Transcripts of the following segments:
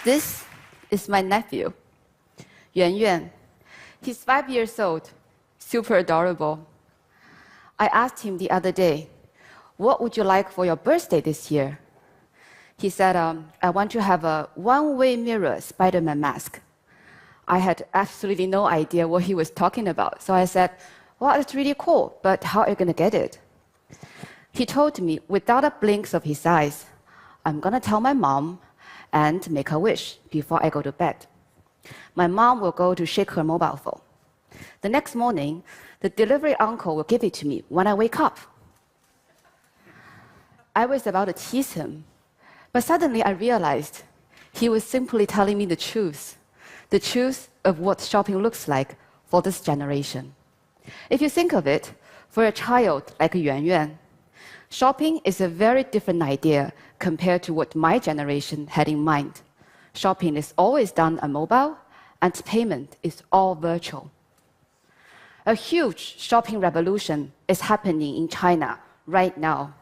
This is my nephew, Yuan Yuan. He's 5 years old, super adorable. I asked him the other day, what would you like for your birthday this year? He said, I want to have a one-way mirror Spider-Man mask. I had absolutely no idea what he was talking about. So I said, well, that's really cool, but how are you going to get it? He told me, without a blink of his eyes, I'm going to tell my mom and make a wish before I go to bed. My mom will go to shake her mobile phone. The next morning, the delivery uncle will give it to me when I wake up. I was about to tease him, but suddenly I realized he was simply telling me the truth of what shopping looks like for this generation. If you think of it, for a child like Yuan Yuan, shopping is a very different idea compared to what my generation had in mind. Shopping is always done on mobile, and payment is all virtual. A huge shopping revolution is happening in China right now.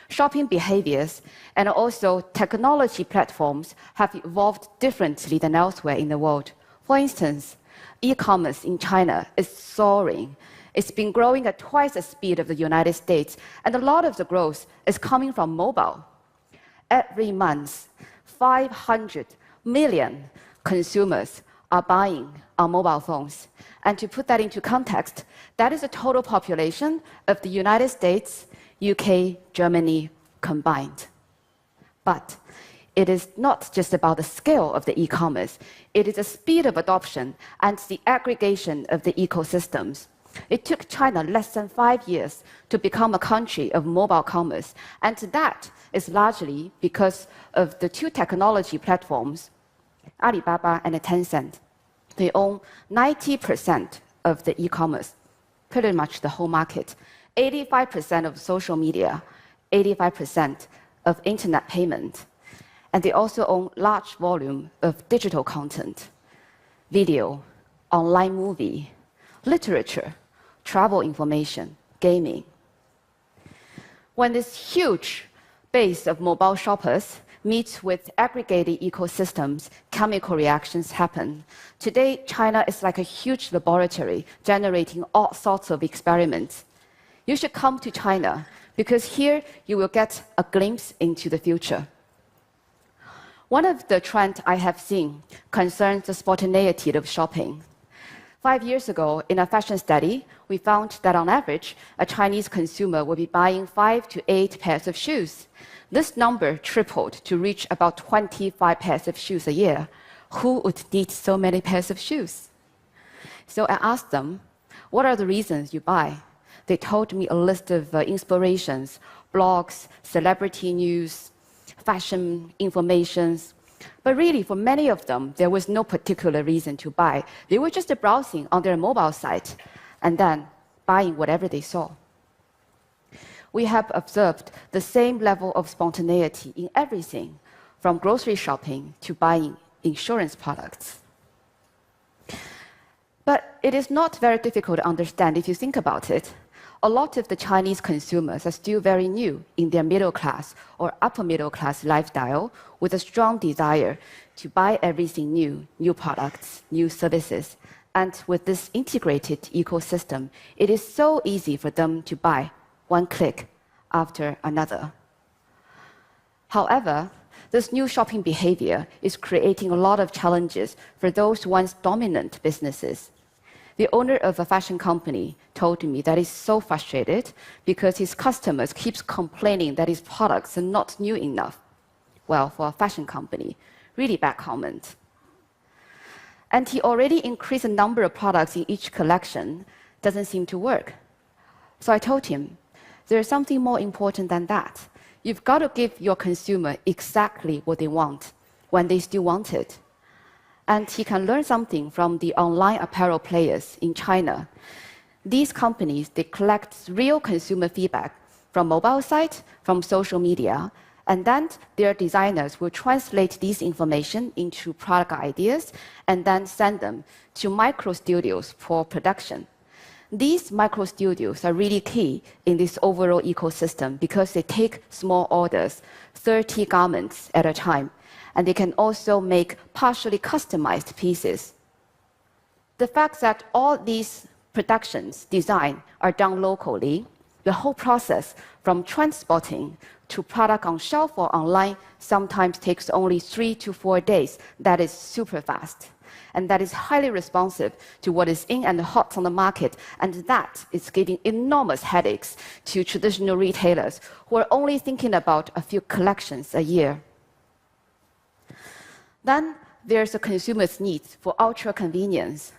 Shopping behaviors and also technology platforms have evolved differently than elsewhere in the world. For instance, e-commerce in China is soaring. It's been growing at twice the speed of the United States, and a lot of the growth is coming from mobile. Every month, 500 million consumers are buying on mobile phones. And to put that into context, that is the total population of the United States, UK, Germany combined. But it is not just about the scale of the e-commerce. It is the speed of adoption and the aggregation of the ecosystems. It took China less than 5 years to become a country of mobile commerce, and that is largely because of the two technology platforms, Alibaba and Tencent. They own 90% of the e-commerce, pretty much the whole market, 85% of social media, 85% of internet payment, and they also own large volume of digital content, video, online movie, literature, travel information, gaming. When this huge base of mobile shoppers meets with aggregated ecosystems, chemical reactions happen. Today, China is like a huge laboratory generating all sorts of experiments. You should come to China because here you will get a glimpse into the future. One of the trends I have seen concerns the spontaneity of shopping. 5 years ago, in a fashion study, we found that on average, a Chinese consumer will be buying 5 to 8 pairs of shoes. This number tripled to reach about 25 pairs of shoes a year. Who would need so many pairs of shoes? So I asked them, what are the reasons you buy? They told me a list of inspirations, blogs, celebrity news, fashion informations. But really, for many of them, there was no particular reason to buy. They were just browsing on their mobile site and then buying whatever they saw. We have observed the same level of spontaneity in everything, from grocery shopping to buying insurance products. But it is not very difficult to understand if you think about it. A lot of the Chinese consumers are still very new in their middle class or upper middle class lifestyle with a strong desire to buy everything new, new products, new services. And with this integrated ecosystem, it is so easy for them to buy one click after another. However, this new shopping behavior is creating a lot of challenges for those once dominant businesses. The owner of a fashion company told me that he's so frustrated because his customers keep complaining that his products are not new enough. Well, for a fashion company, really bad comment. And he already increased the number of products in each collection. Doesn't seem to work. So I told him, there's something more important than that. You've got to give your consumer exactly what they want when they still want it. And he can learn something from the online apparel players in China. These companies, they collect real consumer feedback from mobile sites, from social media, and then their designers will translate this information into product ideas and then send them to micro studios for production. These micro studios are really key in this overall ecosystem because they take small orders, 30 garments at a time, and they can also make partially customized pieces. The fact that all these productions, design, are done locally, the whole process from transporting to product on shelf or online sometimes takes only 3 to 4 days. That is super fast. And that is highly responsive to what is in and hot on the market. And that is giving enormous headaches to traditional retailers who are only thinking about a few collections a year. Then there's the consumer's need for ultra convenience.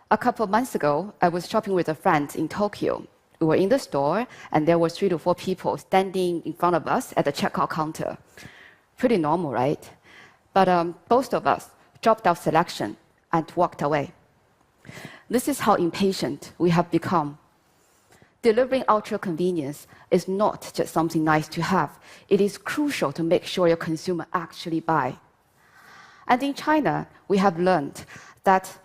A couple of months ago, I was shopping with a friend in Tokyo. We were in the store, and there were 3 to 4 people standing in front of us at the checkout counter. Pretty normal, right? But both of us dropped our selection and walked away. This is how impatient we have become. Delivering ultra convenience is not just something nice to have. It is crucial to make sure your consumer actually buy. And in China, we have learned that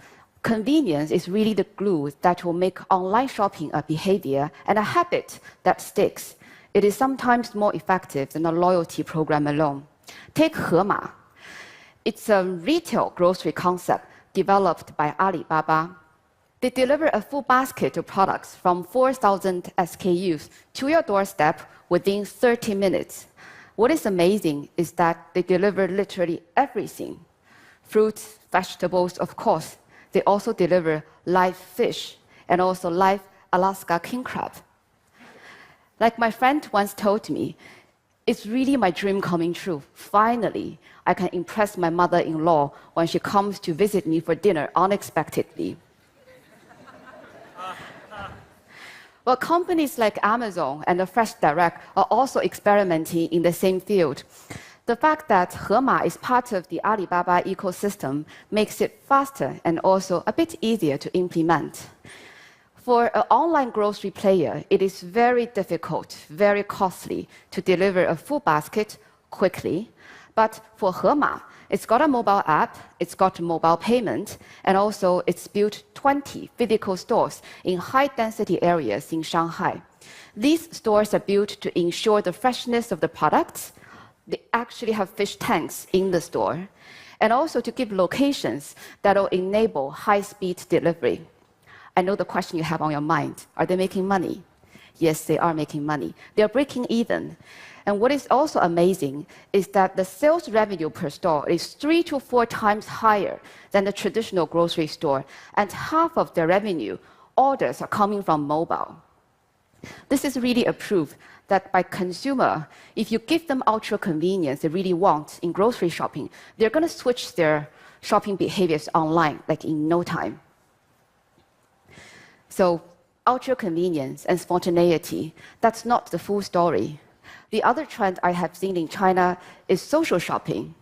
convenience is really the glue that will make online shopping a behavior and a habit that sticks. It is sometimes more effective than a loyalty program alone. Take Hema. It's a retail grocery concept developed by Alibaba. They deliver a full basket of products from 4,000 SKUs to your doorstep within 30 minutes. What is amazing is that they deliver literally everything. Fruits, vegetables, of course. They also deliver live fish and also live Alaska king crab. Like my friend once told me, it's really my dream coming true. Finally, I can impress my mother-in-law when she comes to visit me for dinner unexpectedly. Well, companies like Amazon and the Fresh Direct are also experimenting in the same field. The fact that Hema is part of the Alibaba ecosystem makes it faster and also a bit easier to implement. For an online grocery player, it is very difficult, very costly to deliver a full basket quickly. But for Hema, it's got a mobile app, it's got mobile payment, and also it's built 20 physical stores in high-density areas in Shanghai. These stores are built to ensure the freshness of the products. They actually have fish tanks in the store, and also to give locations that will enable high-speed delivery. I know the question you have on your mind, are they making money? Yes, they are making money. They are breaking even. And what is also amazing is that the sales revenue per store is 3 to 4 times higher than the traditional grocery store, and half of their revenue orders are coming from mobile. This is really a proof that by consumer, if you give them ultra convenience they really want in grocery shopping, they're going to switch their shopping behaviors online like in no time. So ultra convenience and spontaneity, that's not the full story. The other trend I have seen in China is social shopping.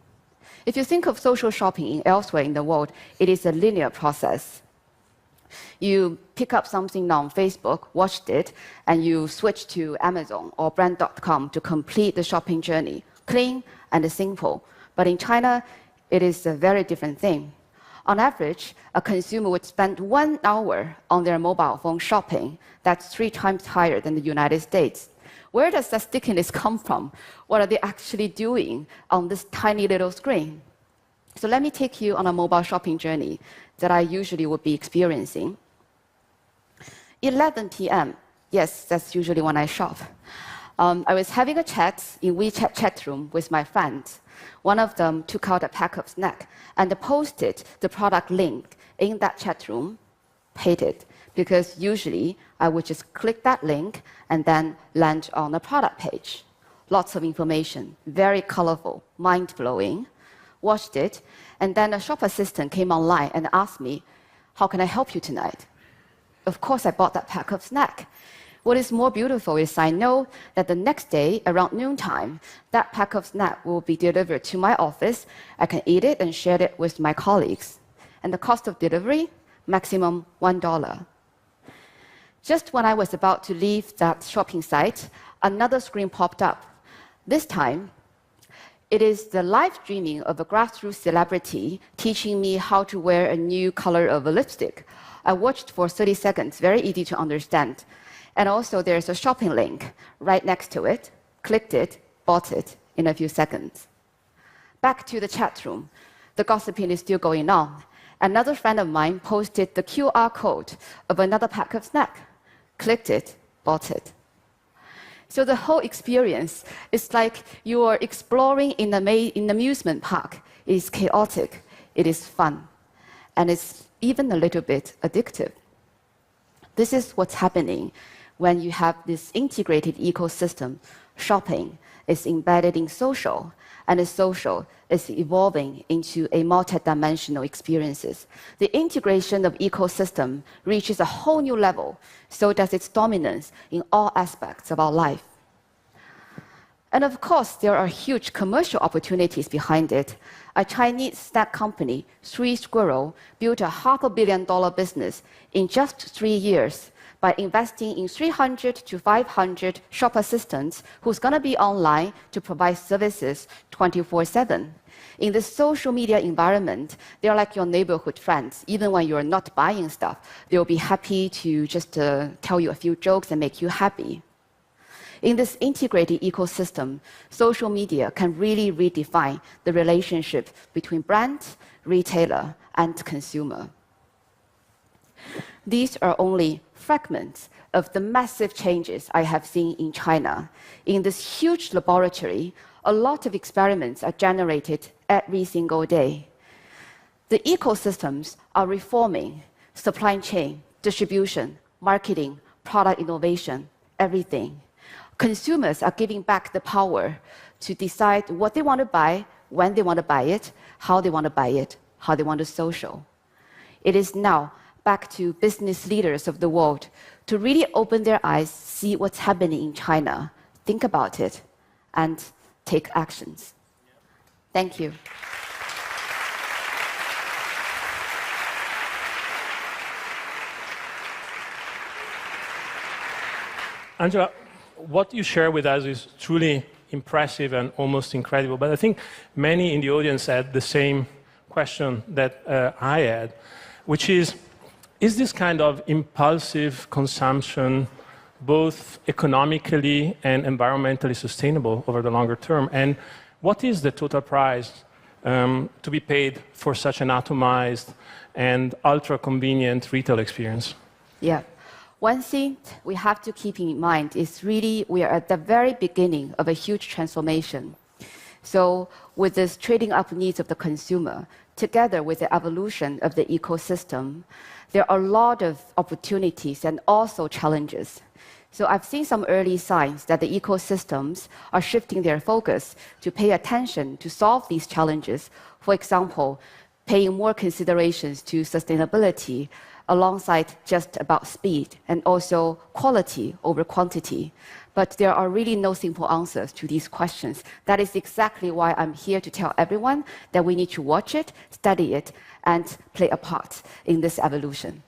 If you think of social shopping elsewhere in the world, it is a linear process. You pick up something on Facebook, watched it, and you switch to Amazon or brand.com to complete the shopping journey. Clean and simple. But in China, it is a very different thing. On average, a consumer would spend 1 hour on their mobile phone shopping. That's 3 times higher than the United States. Where does that stickiness come from? What are they actually doing on this tiny little screen? So let me take you on a mobile shopping journey that I usually would be experiencing. 11 p.m. Yes, that's usually when I shop. I was having a chat in WeChat chat room with my friends. One of them took out a pack of snacks and posted the product link in that chat room, paid it, because usually I would just click that link and then land on the product page. Lots of information, very colorful, mind-blowing. Watched it, and then a shop assistant came online and asked me, how can I help you tonight? Of course, I bought that pack of snack. What is more beautiful is I know that the next day, around noontime, that pack of snack will be delivered to my office. I can eat it and share it with my colleagues. And the cost of delivery, maximum $1. Just when I was about to leave that shopping site, another screen popped up. This time, It is the live streaming of a grassroots celebrity teaching me how to wear a new color of a lipstick. I watched for 30 seconds, very easy to understand. And also there's a shopping link right next to it. Clicked it, bought it in a few seconds. Back to the chat room. The gossiping is still going on. Another friend of mine posted the QR code of another pack of snack. Clicked it, bought it. So the whole experience is like you are exploring in an amusement park. It is chaotic, it is fun, and it's even a little bit addictive. This is what's happening when you have this integrated ecosystem. Shopping is embedded in social, and the social is evolving into a multidimensional experiences. The integration of ecosystem reaches a whole new level, so does its dominance in all aspects of our life. And of course, there are huge commercial opportunities behind it. A Chinese snack company, Three Squirrel, built a $500 million business in just 3 years by investing in 300 to 500 shop assistants who's going to be online to provide services 24/7. In this social media environment, they're like your neighborhood friends. Even when you're not buying stuff, they'll be happy to just tell you a few jokes and make you happy. In this integrated ecosystem, social media can really redefine the relationship between brand, retailer, and consumer. These are only fragments of the massive changes I have seen in China. In this huge laboratory, a lot of experiments are generated every single day. The ecosystems are reforming supply chain, distribution, marketing, product innovation, everything. Consumers are giving back the power to decide what they want to buy, when they want to buy it, how they want to buy it, how they want to social. It is now back to business leaders of the world to really open their eyes, see what's happening in China, think about it, and take actions. Thank you. Angela, what you share with us is truly impressive and almost incredible, but I think many in the audience had the same question that I had, which is this kind of impulsive consumption both economically and environmentally sustainable over the longer term? And what is the total price to be paid for such an atomized and ultra-convenient retail experience? Yeah. One thing we have to keep in mind is really we are at the very beginning of a huge transformation. So with this trading up needs of the consumer, together with the evolution of the ecosystem, there are a lot of opportunities and also challenges. So I've seen some early signs that the ecosystems are shifting their focus to pay attention to solve these challenges. For example, paying more considerations to sustainability alongside just about speed and also quality over quantity. But there are really no simple answers to these questions. That is exactly why I'm here to tell everyone that we need to watch it, study it, and play a part in this evolution.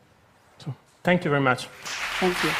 So, thank you very much. Thank you.